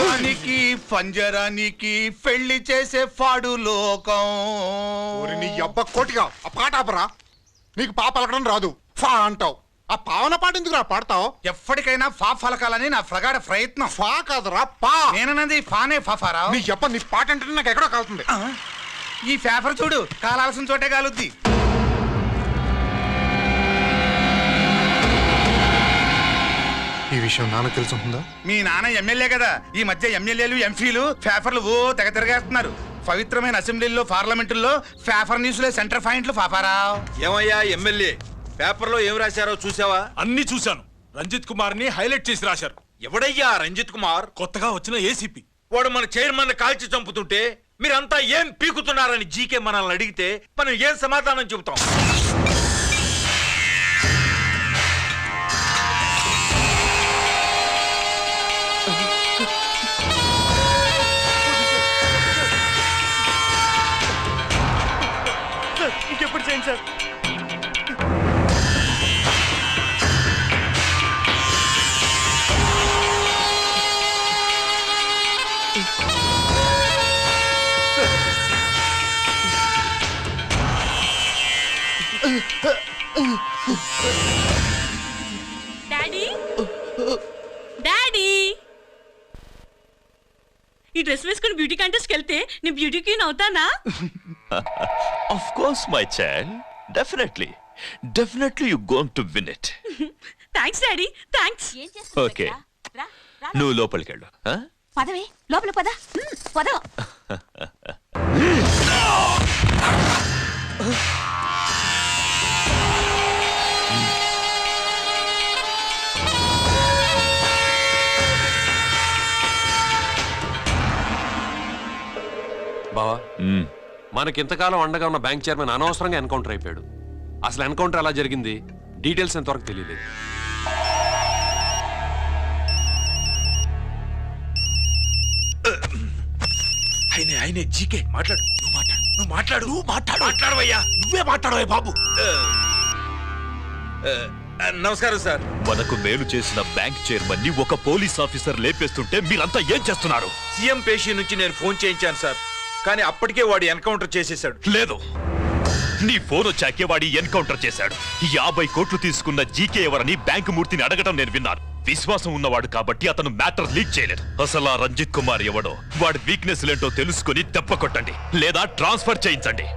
సింహానికి పంజరానికి పెళ్లి చేసే ఫాడు లోకం. నీ అబ్బ కోటిగా ఆ పాట ఆపరా. నీకు పా పలకడం రాదు, ఫా అంటావు. ఆ పావన పాట ఎందుకు రా పాడతావు? ఎప్పటికైనా ఫా ఫలకాలని నా ప్రగాఢ ప్రయత్నం. ఫా కాదురా పా. నేనన్నది ఫానే ఫాఫారా. నీ అబ్బ నీ పాట అంటే నాకు ఎక్కడో కాలుతుంది. ఈ పేపర్ చూడు, కాలాల్సిన చోటే కాలుద్ది. ఈ విషయం నాన్న తెలుసుంటుందా? మీ నాన్న ఎమ్మెల్యే కదా. ఈ మధ్య ఎమ్మెల్యేలు ఎంపీలు పేపర్లు ఓ తెగ తిరగేస్తున్నారు. పవిత్రమైన అసెంబ్లీల్లో పార్లమెంటుల్లో పేపర్ న్యూస్లో సెంటర్ పాయింట్లు పాపారా. ఏమయ్యా ఎమ్మెల్యే, పేపర్లో ఏం రాశారో చూసావా? అన్ని చూశాను. రంజిత్ కుమార్ ని హైలైట్ చేసి రాశారు. ఎవడయ్యా రంజిత్ కుమార్? కొత్తగా వచ్చిన ఏసీపీ. వాడు మన చైర్మన్ కాల్చి చంపుతుంటే మీరంతా ఏం పీకుతున్నారని జీకే మనల్ని అడిగితే మనం ఏం సమాధానం చెబుతాం? ఇంకెప్పుడు చేయండి సార్. డాడీ డాడీ, ఈ డ్రెస్ వేసుకుని బ్యూటీ కాంటెస్ట్కి వెళ్తే నేను బ్యూటీ క్వీన్ అవుతానా? Of course, my child. Definitely. Definitely you're going to win it. Thanks daddy, thanks. Okay. నువ్వు లోపలికి వెళ్ళు. పదవే లోపల పద పద. బావా, మనకింతకాలం అండగా ఉన్న బ్యాంక్ చైర్మన్ అనవసరంగా ఎన్కౌంటర్ అయిపోయాడు. అసలు ఎన్కౌంటర్ ఎలా జరిగింది డీటెయిల్స్ ఎంతవరకు తెలియలేదు. ఆయనే జీకే మాట్లాడు. నువ్వు మాట్లాడవయ్యా. నువ్వే మాట్లాడవే బాబు. నమస్కారం సార్. మనకు మేలు చేసిన బ్యాంక్ చైర్మన్ ని ఒక పోలీస్ ఆఫీసర్ లేపేస్తుంటే మీరంతా ఏం చేస్తున్నారు? సీఎం పేషీ నుంచి నేను ఫోన్ చేయించాను సార్, కానీ అప్పటికే వాడు ఎన్కౌంటర్ చేసేశాడు. లేదు, నీ ఫోన్ వచ్చాకే వాడి ఎన్కౌంటర్ చేశాడు. 50 కోట్లు తీసుకున్న జీకే ఎవరని బ్యాంకు మూర్తిని అడగడం నేను విన్నాను. విశ్వాసం ఉన్నవాడు కాబట్టి అతను మ్యాటర్ లీక్ చేయలేదు. అసలు ఆ రంజిత్ కుమార్ ఎవడో, వాడి వీక్నెస్ లేంటో తెలుసుకుని దెబ్బ కొట్టండి, లేదా ట్రాన్స్ఫర్ చేయించండి.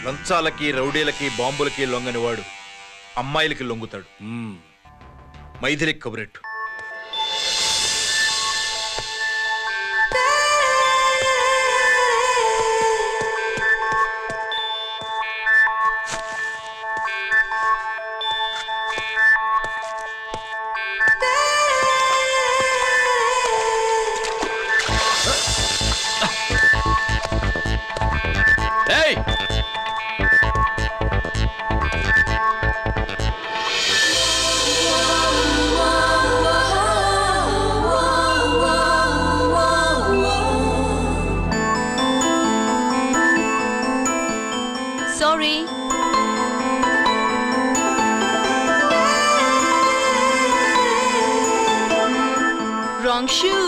లంచాలకి, రౌడీలకి, బాంబులకి లొంగని వాడు అమ్మాయిలకి లొంగుతాడు. మైథిలి కబురెట్టు. Sorry. Wrong shoe.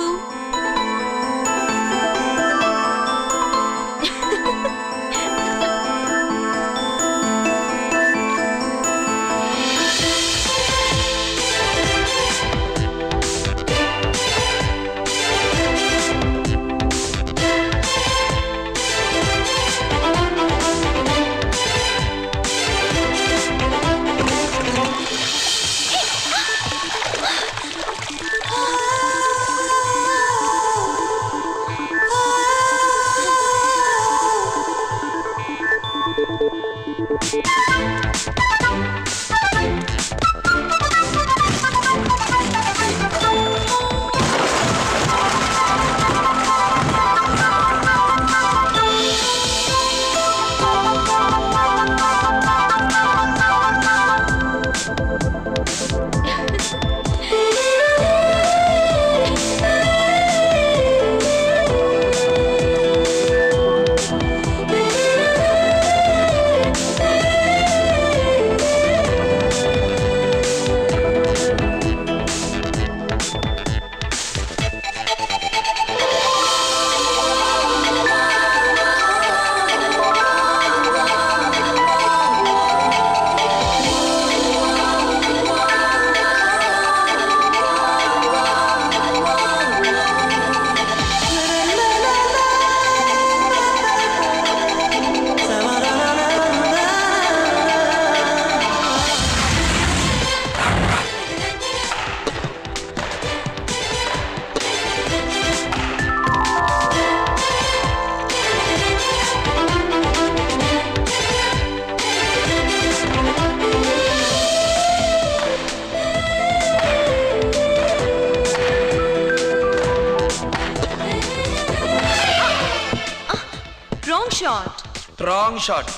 Shot. Wrong shot.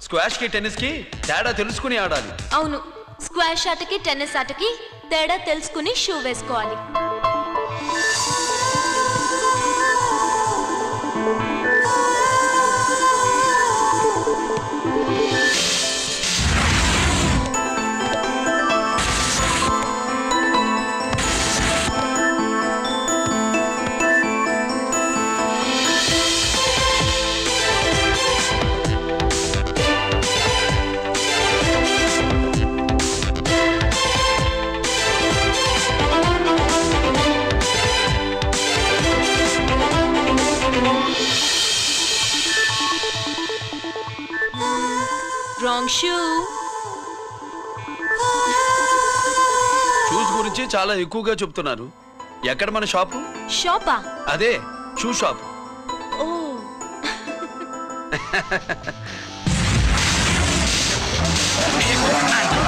Squash కి టెన్నిస్ కి తేడా తెలుసుకుని ఆడాలి. అవును, స్క్వాష్ ఆటకి టెన్నిస్ ఆటకి తేడా తెలుసుకుని షూ వేసుకోవాలి. Wrong shoe. షూస్ గురించి చాలా ఎక్కువగా చెప్తున్నారు. ఎక్కడ మన షాపు? షాపా? అదే షూ షాప్. ఓ.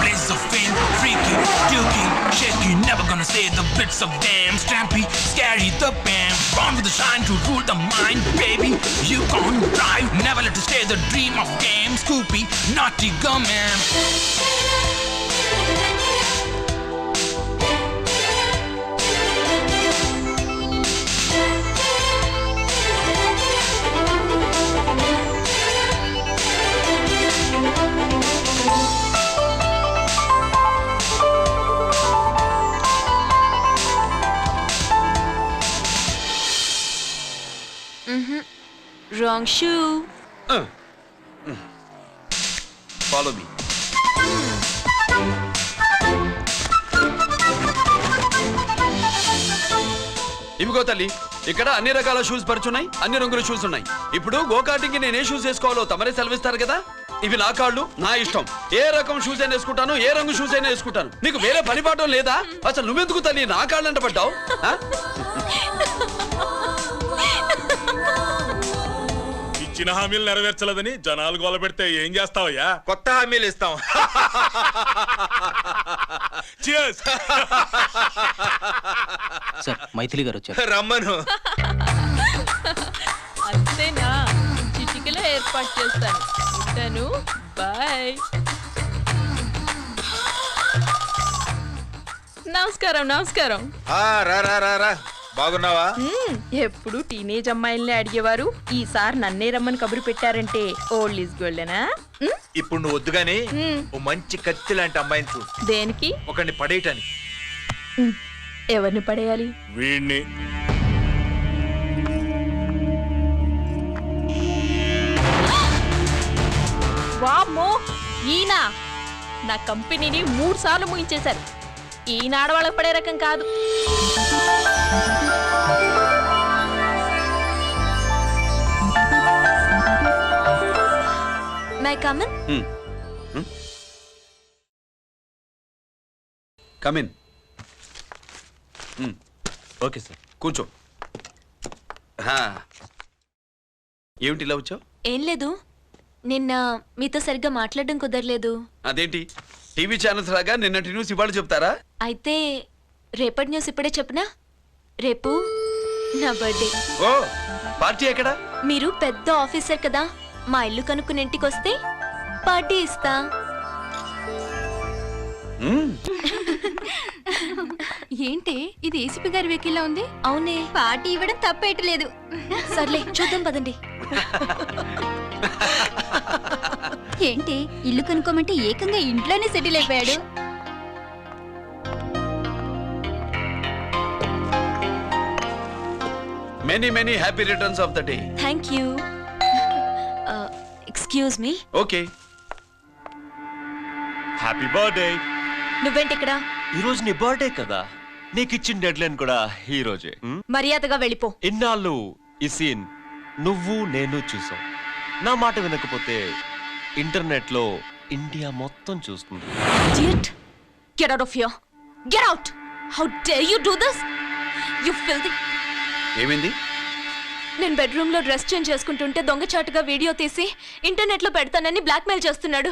Blaze of fame, freaky, dukey, shaky, never gonna say the bits of damn strampy, scary, the bam, born with the shine to rule the mind, baby, you can't drive, never let you stay the dream of game, Scoopy, naughty gum-man. Wrong shoe. Follow me. ఇవిగో తల్లి, ఇక్కడ అన్ని రకాల shoes పరుచున్నాయి, అన్ని రంగుల shoes ఉన్నాయి. ఇప్పుడు go-karting నేను ఏ షూస్ వేసుకోవాలో తమరే సెలవిస్తారు కదా. ఇవి నా కాళ్ళు, నా ఇష్టం. ఏ రకం షూస్ అయినా వేసుకుంటాను, ఏ రంగు షూస్ అయినా వేసుకుంటాను. నీకు వేరే పని పాఠం లేదా? అసలు నువ్వెందుకు తల్లి నా కాళ్ళు అంట పడ్డావు? ఇచ్చిన హామీలు నెరవేర్చలేదని జనాలు గోల పెడితే ఏం చేస్తావయ్యా? కొత్త హామీలు ఇస్తాం. Cheers. సార్ మైథిలి గారు వచ్చారు. రమ్మను. అంతేనా? చిటికలో ఏర్పాటు చేస్తాను. ఉంటాను. బాయ్. నమస్కారం. నమస్కారం. రా రా రా రా. బాగున్నావా? ఎప్పుడు టీనేజ్ అమ్మాయిల్ని అడిగేవారు, ఈసారి నన్నే రమ్మని కబురు పెట్టారంటే ఓల్డ్ ఈజ్ గోల్డెనా? ఇప్పుడు నువ్వు వద్దుగానే ఓ మంచి కత్తి లాంటి అమ్మాయిని చూ. దేనికి? ఒకరిని పడేయటానికి. ఎవరిని పడేయాలి? వీణ్ణి. వామ్మో, ఈయన నా కంపెనీని 3 సార్లు ముగించేశారు. ఈయన ఆడవాళ్ళకి పడే రకం కాదు. May I come in? Come in. Okay sir. కూర్చో. ఏమిటి ఇలా వచ్చావు? ఏం లేదు, నిన్న మీతో సరిగ్గా మాట్లాడడం కుదరలేదు. అదేంటి టీవీ ఛానల్స్ లాగా నిన్నటి న్యూస్ ఇవాళ చెప్తారా? అయితే రేపటి న్యూస్ ఇప్పుడే చెప్పనా? రేపు నా బర్త్డే. ఓ, పార్టీ ఎక్కడ? మీరు పెద్ద ఆఫీసర్ కదా, మా ఇల్లు కనుక్కుని ఇంటికి వస్తే పార్టీ ఇస్తా. ఏంటి ఇది ఏసీపీ గారి వెహికల్లా ఉంది? అవునే, పార్టీ ఇవ్వడం తప్పేయట్లేదు. సర్లే చూద్దాం పదండి. ఏంటి ఇల్లు కనుక్కోమంటే ఏకంగా ఇంట్లోనే సెటిల్ అయిపోయాడు. Many many happy returns of the day. Thank you. Excuse me. Okay. Happy birthday. నువ్వేంటి ఇక్కడ? ఈ రోజు నీ బర్త్డే కదా, నీకు ఇచ్చిన డెడ్ లైన్ కూడా ఈ రోజే. మర్యాదగా వెళ్ళిపో. ఇన్నాళ్ళు ఈ సీన్ నువ్వు నేను చూసాం. నా మాట వినకపోతే ఇంటర్నెట్ లో ఇండియా మొత్తం చూస్తుంది. Idiot! Get out of here! Get out! How dare you do this? You filthy! ఏమైంది? నేను బెడ్రూమ్ లో డ్రెస్ చేంజ్ చేసుకుంటుంటే దొంగచాటుగా వీడియో తీసి ఇంటర్నెట్ లో పెడతానని బ్లాక్మెయిల్ చేస్తున్నాడు.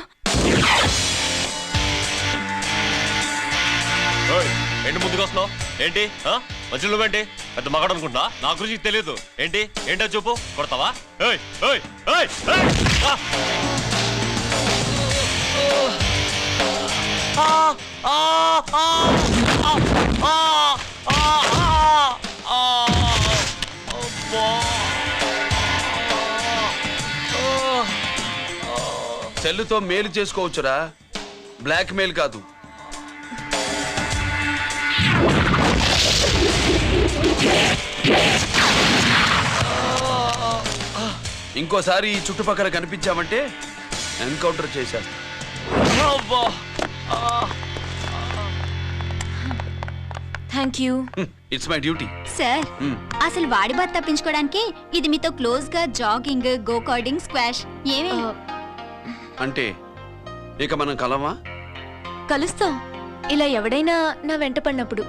ఏంటి ముందుకు వస్తున్నావు? ఏంటి మధ్యలో నువ్వేంటి పెద్ద మగాడు అనుకుంటా నా గురించి తెలియదు ఏంటి ఏంటో చూపు కొడతావా ఏయ్ ఏయ్ ఏయ్ ఏయ్ సెల్లుతో మేలు చేసుకోవచ్చురా, బ్లాక్ మెయిల్ కాదు. ఇంకోసారి ఈ చుట్టుపక్కల కనిపించామంటే ఎన్కౌంటర్ చేసేస్తా. Thank you. It's my duty. Sir అసలు వాడి బాధ తప్పించుకోవడానికి ఇది మీతో క్లోజ్ గా జాగింగ్, గో కార్డింగ్, స్క్వాష్ ఏమే అంటే ఇక మనం కలవా? కలుస్తాం ఇలా ఎవడైనా నా వెంట పడినప్పుడు.